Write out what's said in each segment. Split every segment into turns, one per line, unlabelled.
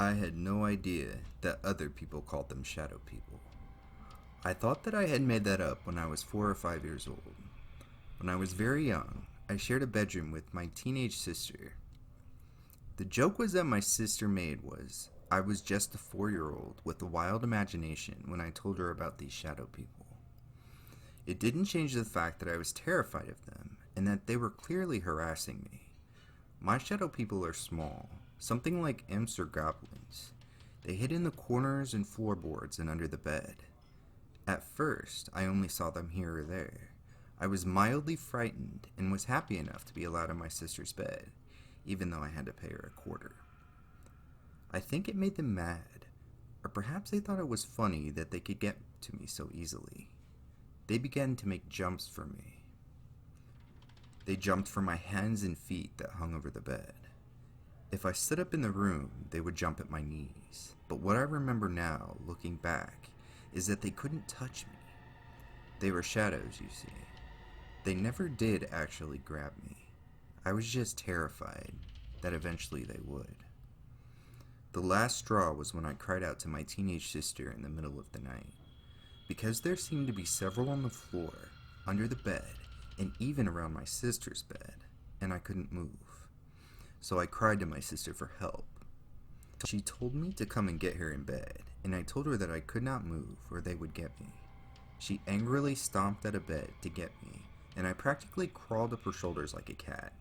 I had no idea that other people called them shadow people. I thought that I had made that up when I was 4 or 5 years old. When I was very young, I shared a bedroom with my teenage sister. The joke was that my sister made was I was just a 4-year-old with a wild imagination when I told her about these shadow people. It didn't change the fact that I was terrified of them and that they were clearly harassing me. My shadow people are small, something like imps or goblins. They hid in the corners and floorboards and under the bed. At first, I only saw them here or there. I was mildly frightened and was happy enough to be allowed in my sister's bed, even though I had to pay her a quarter. I think it made them mad, or perhaps they thought it was funny that they could get to me so easily. They began to make jumps for me. They jumped for my hands and feet that hung over the bed. If I stood up in the room, they would jump at my knees. But what I remember now, looking back, is that they couldn't touch me. They were shadows, you see. They never did actually grab me. I was just terrified that eventually they would. The last straw was when I cried out to my teenage sister in the middle of the night. Because there seemed to be several on the floor, under the bed, and even around my sister's bed, and I couldn't move. So I cried to my sister for help. She told me to come and get her in bed, and I told her that I could not move or they would get me. She angrily stomped at a bed to get me, and I practically crawled up her shoulders like a cat.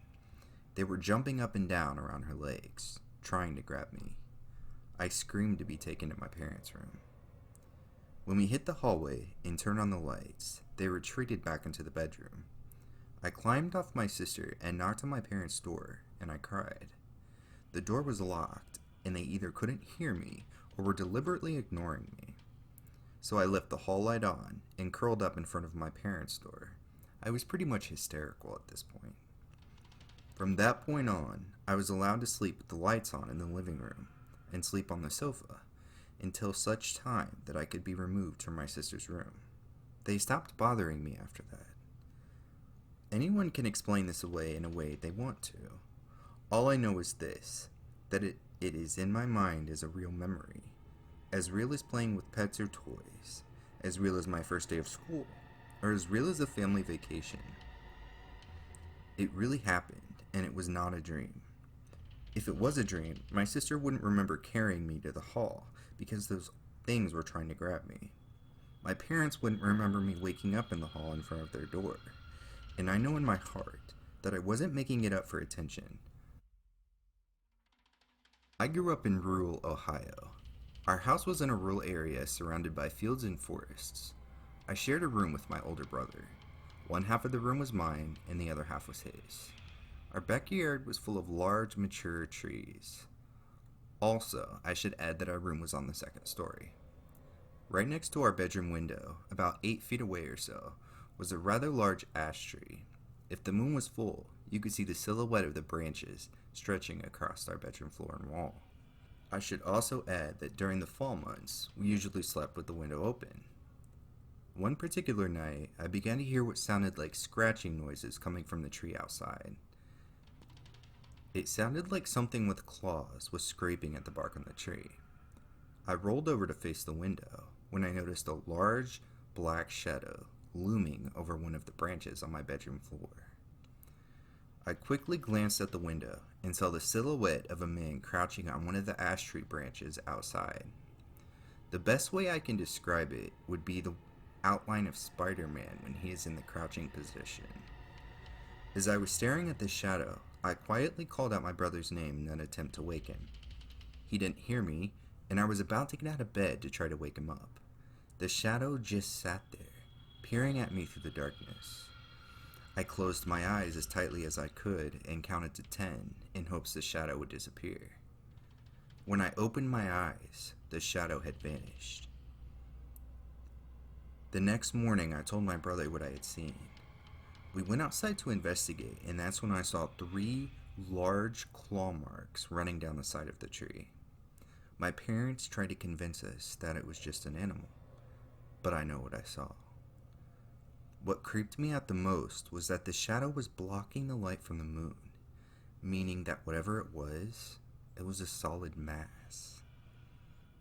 They were jumping up and down around her legs, trying to grab me. I screamed to be taken to my parents' room. When we hit the hallway and turned on the lights, they retreated back into the bedroom. I climbed off my sister and knocked on my parents' door, and I cried. The door was locked, and they either couldn't hear me or were deliberately ignoring me. So I left the hall light on and curled up in front of my parents' door. I was pretty much hysterical at this point. From that point on, I was allowed to sleep with the lights on in the living room and sleep on the sofa until such time that I could be removed from my sister's room. They stopped bothering me after that. Anyone can explain this away in a way they want to. All I know is this, that it is in my mind as a real memory, as real as playing with pets or toys, as real as my first day of school, or as real as a family vacation. It really happened, and it was not a dream. If it was a dream, my sister wouldn't remember carrying me to the hall because those things were trying to grab me. My parents wouldn't remember me waking up in the hall in front of their door. And I know in my heart that I wasn't making it up for attention. I grew up in rural Ohio. Our house was in a rural area surrounded by fields and forests. I shared a room with my older brother. One half of the room was mine, and the other half was his. Our backyard was full of large, mature trees. Also, I should add that our room was on the second story. Right next to our bedroom window, about 8 feet away or so, was a rather large ash tree. If the moon was full, you could see the silhouette of the branches stretching across our bedroom floor and wall. I should also add that during the fall months, we usually slept with the window open. One particular night, I began to hear what sounded like scratching noises coming from the tree outside. It sounded like something with claws was scraping at the bark on the tree. I rolled over to face the window when I noticed a large black shadow looming over one of the branches on my bedroom floor. I quickly glanced at the window and saw the silhouette of a man crouching on one of the ash tree branches outside. The best way I can describe it would be the outline of Spider-Man when he is in the crouching position. As I was staring at the shadow, I quietly called out my brother's name in an attempt to wake him. He didn't hear me, and I was about to get out of bed to try to wake him up. The shadow just sat there, peering at me through the darkness. I closed my eyes as tightly as I could and counted to 10 in hopes the shadow would disappear. When I opened my eyes, the shadow had vanished. The next morning, I told my brother what I had seen. We went outside to investigate, and that's when I saw 3 large claw marks running down the side of the tree. My parents tried to convince us that it was just an animal, but I know what I saw. What creeped me out the most was that the shadow was blocking the light from the moon, meaning that whatever it was a solid mass.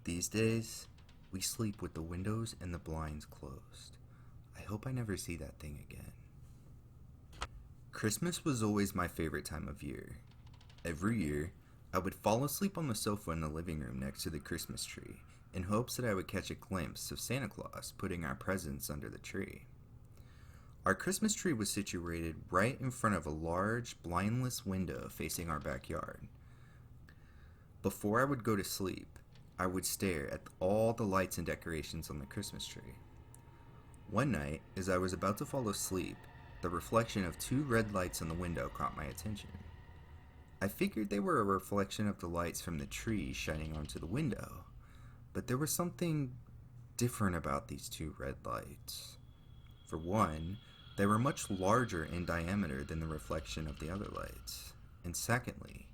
These days, we sleep with the windows and the blinds closed. I hope I never see that thing again. Christmas was always my favorite time of year. Every year, I would fall asleep on the sofa in the living room next to the Christmas tree in hopes that I would catch a glimpse of Santa Claus putting our presents under the tree. Our Christmas tree was situated right in front of a large, blindless window facing our backyard. Before I would go to sleep, I would stare at all the lights and decorations on the Christmas tree. One night, as I was about to fall asleep, the reflection of 2 red lights on the window caught my attention. I figured they were a reflection of the lights from the tree shining onto the window, but there was something different about these 2 red lights. For one, they were much larger in diameter than the reflection of the other lights, and secondly,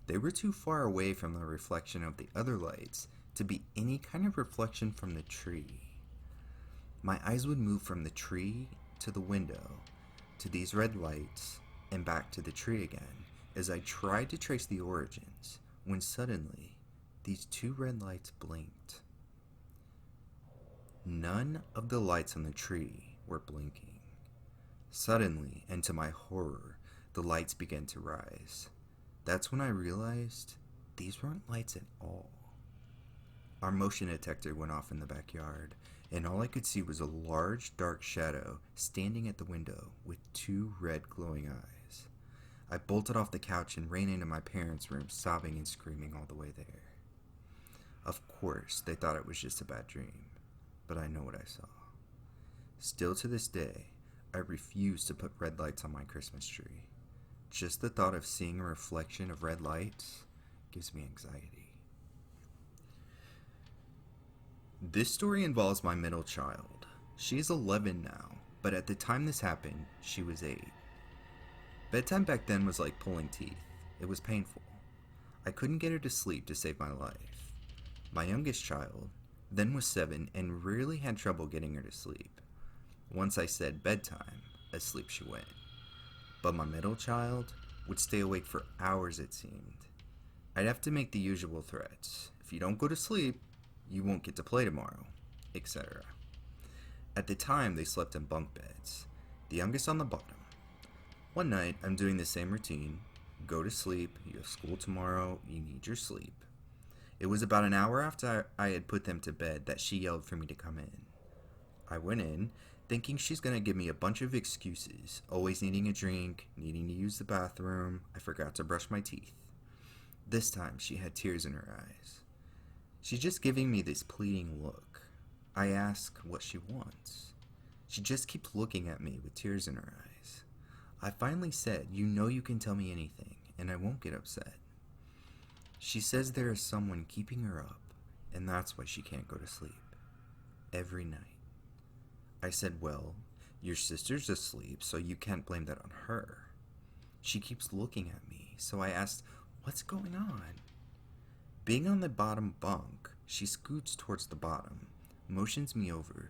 they were too far away from the reflection of the other lights to be any kind of reflection from the tree. My eyes would move from the tree to the window, to these red lights, and back to the tree again, as I tried to trace the origins, when suddenly, these 2 red lights blinked. None of the lights on the tree were blinking. Suddenly, and to my horror, the lights began to rise. That's when I realized these weren't lights at all. Our motion detector went off in the backyard, and all I could see was a large, dark shadow standing at the window with 2 red glowing eyes. I bolted off the couch and ran into my parents' room, sobbing and screaming all the way there. Of course, they thought it was just a bad dream, but I know what I saw. Still to this day, I refuse to put red lights on my Christmas tree. Just the thought of seeing a reflection of red lights gives me anxiety. This story involves my middle child. She is 11 now, but at the time this happened, she was 8. Bedtime back then was like pulling teeth. It was painful. I couldn't get her to sleep to save my life. My youngest child then was 7 and really had trouble getting her to sleep. Once I said bedtime, asleep she went. But my middle child would stay awake for hours, it seemed. I'd have to make the usual threats. If you don't go to sleep, you won't get to play tomorrow, etc. At the time, they slept in bunk beds, the youngest on the bottom. One night, I'm doing the same routine. Go to sleep, you have school tomorrow, you need your sleep. It was about an hour after I had put them to bed that she yelled for me to come in. I went in, thinking she's going to give me a bunch of excuses, always needing a drink, needing to use the bathroom, I forgot to brush my teeth. This time, she had tears in her eyes. She's just giving me this pleading look. I ask what she wants. She just keeps looking at me with tears in her eyes. I finally said, "You know you can tell me anything, and I won't get upset." She says there is someone keeping her up, and that's why she can't go to sleep. Every night. I said, "Well, your sister's asleep, so you can't blame that on her." She keeps looking at me, so I asked, "What's going on?" Being on the bottom bunk, she scoots towards the bottom, motions me over.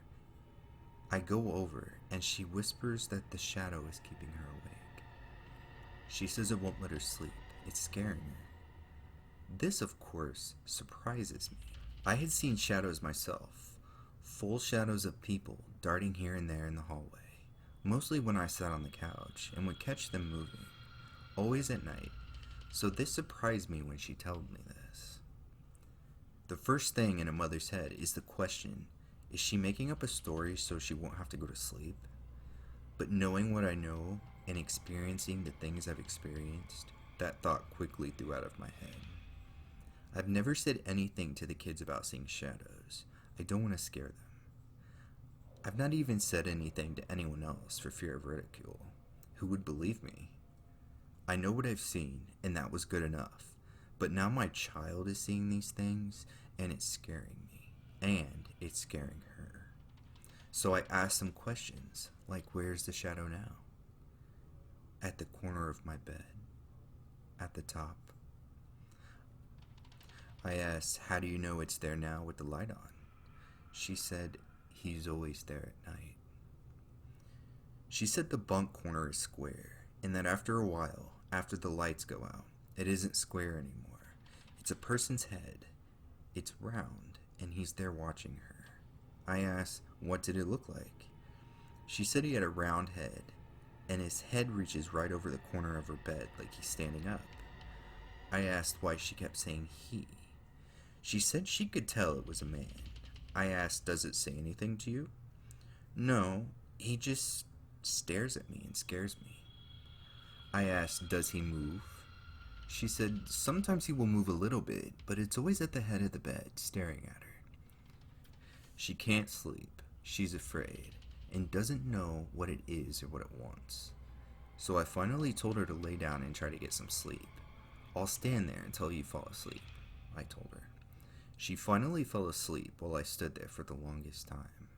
I go over, and she whispers that the shadow is keeping her awake. She says it won't let her sleep. It's scaring her. This, of course, surprises me. I had seen shadows myself, full shadows of people darting here and there in the hallway, mostly when I sat on the couch, and would catch them moving, always at night, so this surprised me when she told me this. The first thing in a mother's head is the question, is she making up a story so she won't have to go to sleep? But knowing what I know and experiencing the things I've experienced, that thought quickly threw out of my head. I've never said anything to the kids about seeing shadows. I don't want to scare them. I've not even said anything to anyone else for fear of ridicule. Who would believe me? I know what I've seen, and that was good enough. But now my child is seeing these things, and it's scaring me. And it's scaring her. So I asked some questions, like where's the shadow now? At the corner of my bed. At the top. I asked, how do you know it's there now with the light on? She said, he's always there at night. She said the bunk corner is square, and that after a while, after the lights go out, it isn't square anymore. It's a person's head. It's round, and he's there watching her. I asked, what did it look like? She said he had a round head, and his head reaches right over the corner of her bed like he's standing up. I asked why she kept saying he. She said she could tell it was a man. I asked, does it say anything to you? No, he just stares at me and scares me. I asked, does he move? She said, sometimes he will move a little bit, but it's always at the head of the bed, staring at her. She can't sleep, she's afraid, and doesn't know what it is or what it wants. So I finally told her to lay down and try to get some sleep. I'll stand there until you fall asleep, I told her. She finally fell asleep while I stood there for the longest time.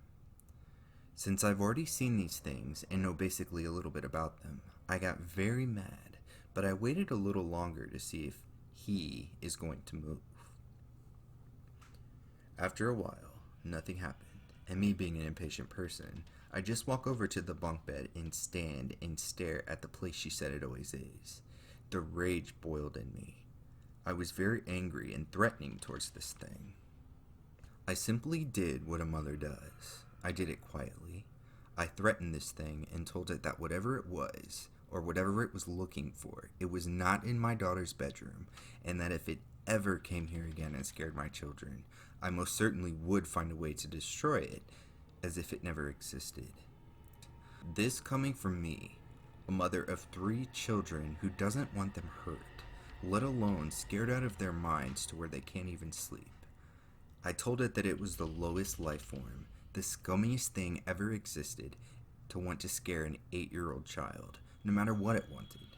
Since I've already seen these things and know basically a little bit about them, I got very mad, but I waited a little longer to see if he is going to move. After a while, nothing happened, and me being an impatient person, I just walk over to the bunk bed and stand and stare at the place she said it always is. The rage boiled in me. I was very angry and threatening towards this thing. I simply did what a mother does. I did it quietly. I threatened this thing and told it that whatever it was, or whatever it was looking for, it was not in my daughter's bedroom, and that if it ever came here again and scared my children, I most certainly would find a way to destroy it, as if it never existed. This coming from me, a mother of 3 children who doesn't want them hurt, let alone scared out of their minds to where they can't even sleep. I told it that it was the lowest life form, the scummiest thing ever existed, to want to scare an 8-year-old child, no matter what it wanted.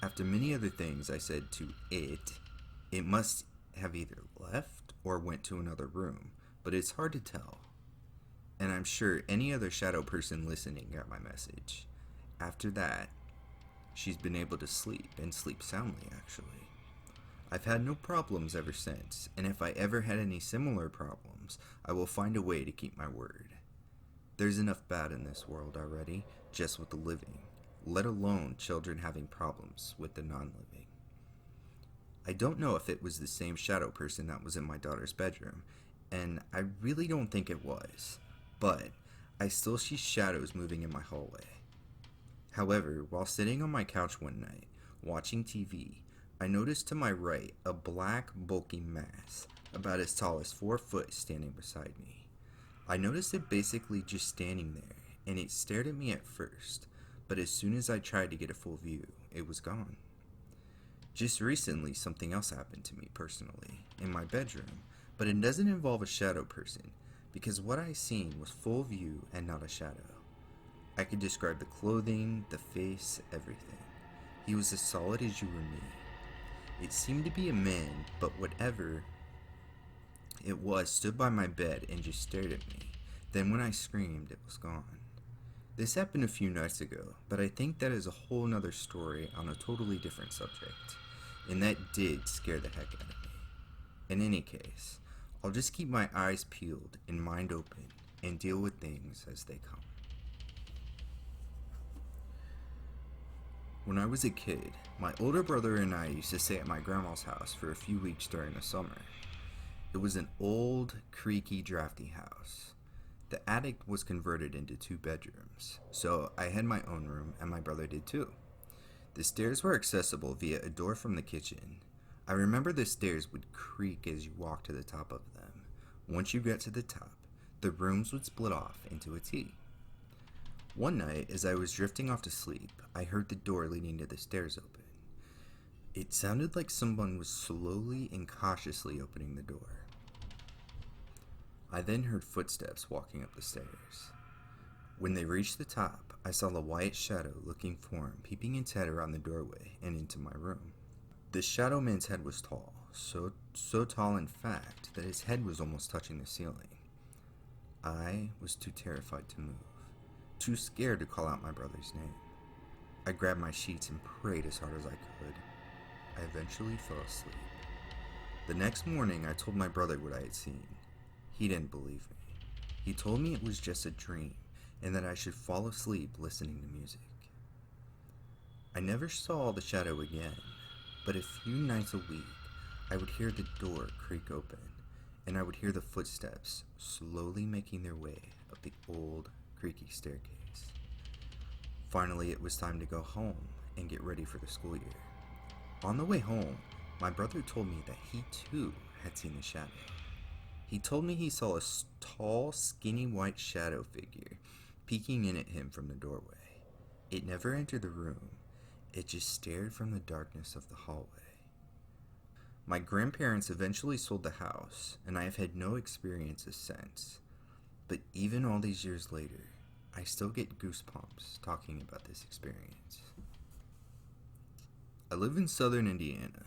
After many other things I said to it must have either left or went to another room, but it's hard to tell. And I'm sure any other shadow person listening got my message. After that, she's been able to sleep, and sleep soundly, actually. I've had no problems ever since, and if I ever had any similar problems, I will find a way to keep my word. There's enough bad in this world already, just with the living, let alone children having problems with the non-living. I don't know if it was the same shadow person that was in my daughter's bedroom, and I really don't think it was, but I still see shadows moving in my hallway. However, while sitting on my couch one night, watching TV, I noticed to my right a black, bulky mass, about as tall as 4 foot, standing beside me. I noticed it basically just standing there, and it stared at me at first, but as soon as I tried to get a full view, it was gone. Just recently, something else happened to me personally, in my bedroom, but it doesn't involve a shadow person, because what I seen was full view and not a shadow. I could describe the clothing, the face, everything. He was as solid as you or me. It seemed to be a man, but whatever it was stood by my bed and just stared at me. Then when I screamed, it was gone. This happened a few nights ago, but I think that is a whole nother story on a totally different subject, and that did scare the heck out of me. In any case, I'll just keep my eyes peeled and mind open and deal with things as they come. When I was a kid, my older brother and I used to stay at my grandma's house for a few weeks during the summer. It was an old, creaky, drafty house. The attic was converted into 2 bedrooms, so I had my own room and my brother did too. The stairs were accessible via a door from the kitchen. I remember the stairs would creak as you walked to the top of them. Once you got to the top, the rooms would split off into a T. One night, as I was drifting off to sleep, I heard the door leading to the stairs open. It sounded like someone was slowly and cautiously opening the door. I then heard footsteps walking up the stairs. When they reached the top, I saw the white shadow-looking form peeping its head around the doorway and into my room. The shadow man's head was tall, so tall in fact that his head was almost touching the ceiling. I was too terrified to move, too scared to call out my brother's name. I grabbed my sheets and prayed as hard as I could. I eventually fell asleep. The next morning, I told my brother what I had seen. He didn't believe me. He told me it was just a dream and that I should fall asleep listening to music. I never saw the shadow again, but a few nights a week, I would hear the door creak open, and I would hear the footsteps slowly making their way up the old, creaky staircase. Finally, it was time to go home and get ready for the school year. On the way home, my brother told me that he too had seen the shadow. He told me he saw a tall, skinny white shadow figure peeking in at him from the doorway. It never entered the room, it just stared from the darkness of the hallway. My grandparents eventually sold the house, and I have had no experiences since. But even all these years later, I still get goosebumps talking about this experience. I live in southern Indiana.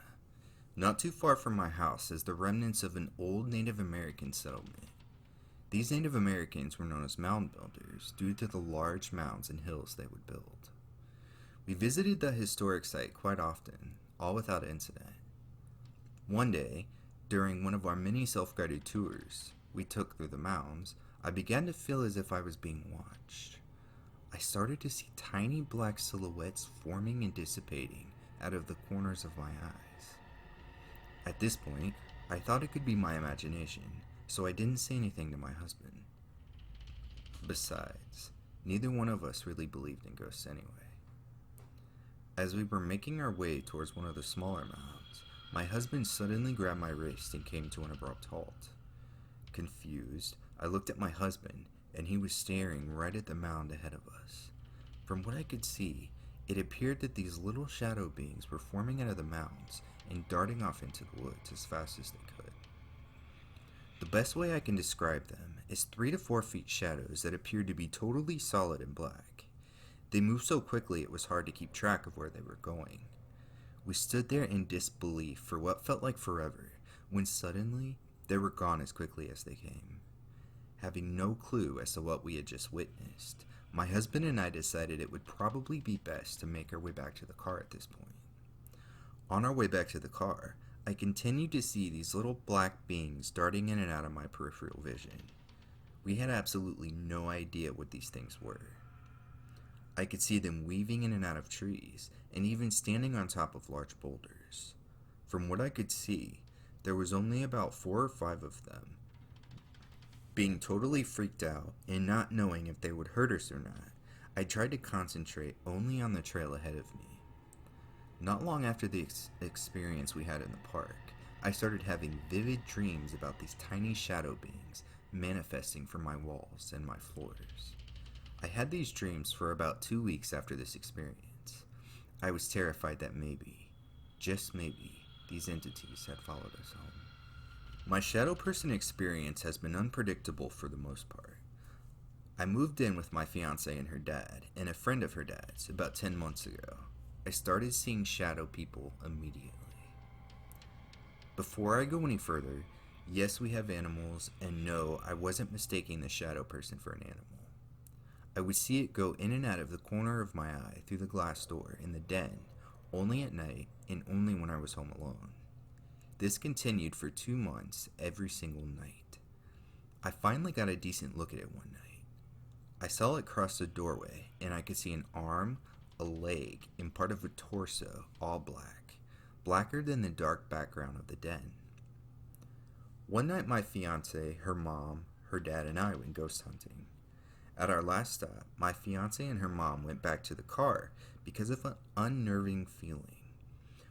Not too far from my house is the remnants of an old Native American settlement. These Native Americans were known as mound builders due to the large mounds and hills they would build. We visited the historic site quite often, all without incident. One day, during one of our many self-guided tours we took through the mounds, I began to feel as if I was being watched. I started to see tiny black silhouettes forming and dissipating out of the corners of my eyes. At this point, I thought it could be my imagination, so I didn't say anything to my husband. Besides, neither one of us really believed in ghosts anyway. As we were making our way towards one of the smaller mounds, my husband suddenly grabbed my wrist and came to an abrupt halt. Confused, I looked at my husband, and he was staring right at the mound ahead of us. From what I could see, it appeared that these little shadow beings were forming out of the mounds and darting off into the woods as fast as they could. The best way I can describe them is 3 to 4 feet shadows that appeared to be totally solid and black. They moved so quickly it was hard to keep track of where they were going. We stood there in disbelief for what felt like forever, when suddenly they were gone as quickly as they came. Having no clue as to what we had just witnessed, my husband and I decided it would probably be best to make our way back to the car at this point. On our way back to the car, I continued to see these little black beings darting in and out of my peripheral vision. We had absolutely no idea what these things were. I could see them weaving in and out of trees, and even standing on top of large boulders. From what I could see, there was only about 4 or 5 of them. Being totally freaked out and not knowing if they would hurt us or not, I tried to concentrate only on the trail ahead of me. Not long after the experience we had in the park, I started having vivid dreams about these tiny shadow beings manifesting from my walls and my floors. I had these dreams for about 2 weeks after this experience. I was terrified that maybe, just maybe, these entities had followed us home. My shadow person experience has been unpredictable for the most part. I moved in with my fiancée and her dad, and a friend of her dad's, about 10 months ago. I started seeing shadow people immediately. Before I go any further, yes, we have animals, and no, I wasn't mistaking the shadow person for an animal. I would see it go in and out of the corner of my eye through the glass door in the den, only at night and only when I was home alone. This continued for 2 months every single night. I finally got a decent look at it one night. I saw it cross the doorway, and I could see an arm, a leg, and part of a torso, all black, blacker than the dark background of the den. One night my fiancée, her mom, her dad, and I went ghost hunting. At our last stop, my fiancée and her mom went back to the car because of an unnerving feeling.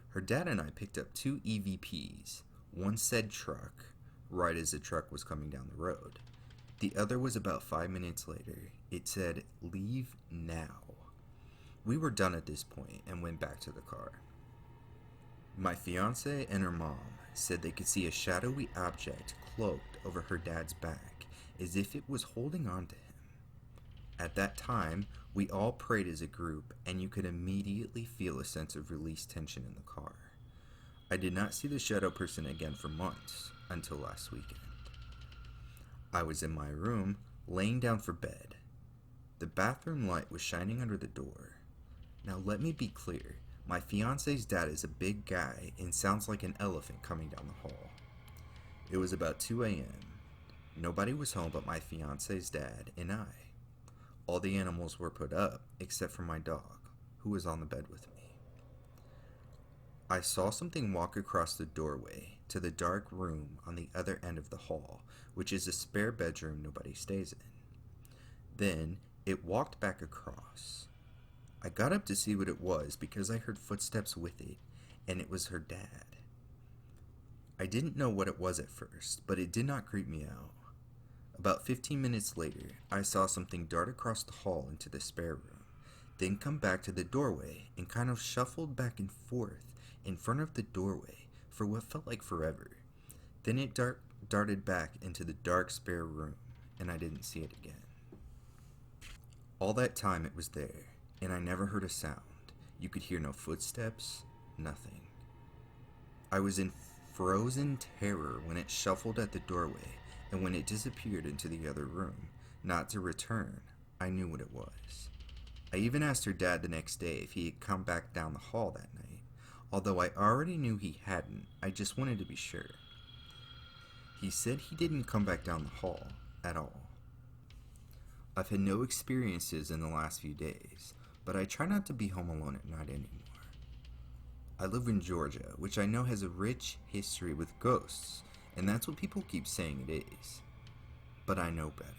Her dad and I picked up 2 EVPs. One said truck, right as the truck was coming down the road. The other was about 5 minutes later. It said, "Leave now." We were done at this point and went back to the car. My fiancée and her mom said they could see a shadowy object cloaked over her dad's back as if it was holding on to him. At that time, we all prayed as a group, and you could immediately feel a sense of released tension in the car. I did not see the shadow person again for months, until last weekend. I was in my room, laying down for bed. The bathroom light was shining under the door. Now let me be clear, my fiancé's dad is a big guy and sounds like an elephant coming down the hall. It was about 2 a.m. Nobody was home but my fiancé's dad and I. All the animals were put up, except for my dog, who was on the bed with me. I saw something walk across the doorway to the dark room on the other end of the hall, which is a spare bedroom nobody stays in. Then it walked back across. I got up to see what it was because I heard footsteps with it, and it was her dad. I didn't know what it was at first, but it did not creep me out. About 15 minutes later, I saw something dart across the hall into the spare room, then come back to the doorway and kind of shuffled back and forth in front of the doorway for what felt like forever. Then it darted back into the dark spare room, and I didn't see it again. All that time it was there, and I never heard a sound. You could hear no footsteps, nothing. I was in frozen terror when it shuffled at the doorway, and when it disappeared into the other room, not to return. I knew what it was. I even asked her dad the next day if he had come back down the hall that night. Although I already knew he hadn't, I just wanted to be sure. He said he didn't come back down the hall at all. I've had no experiences in the last few days, but I try not to be home alone at night anymore. I live in Georgia, which I know has a rich history with ghosts, and that's what people keep saying it is. But I know better.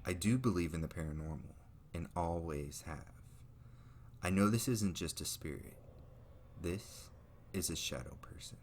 I do believe in the paranormal, and always have. I know this isn't just a spirit. This is a shadow person.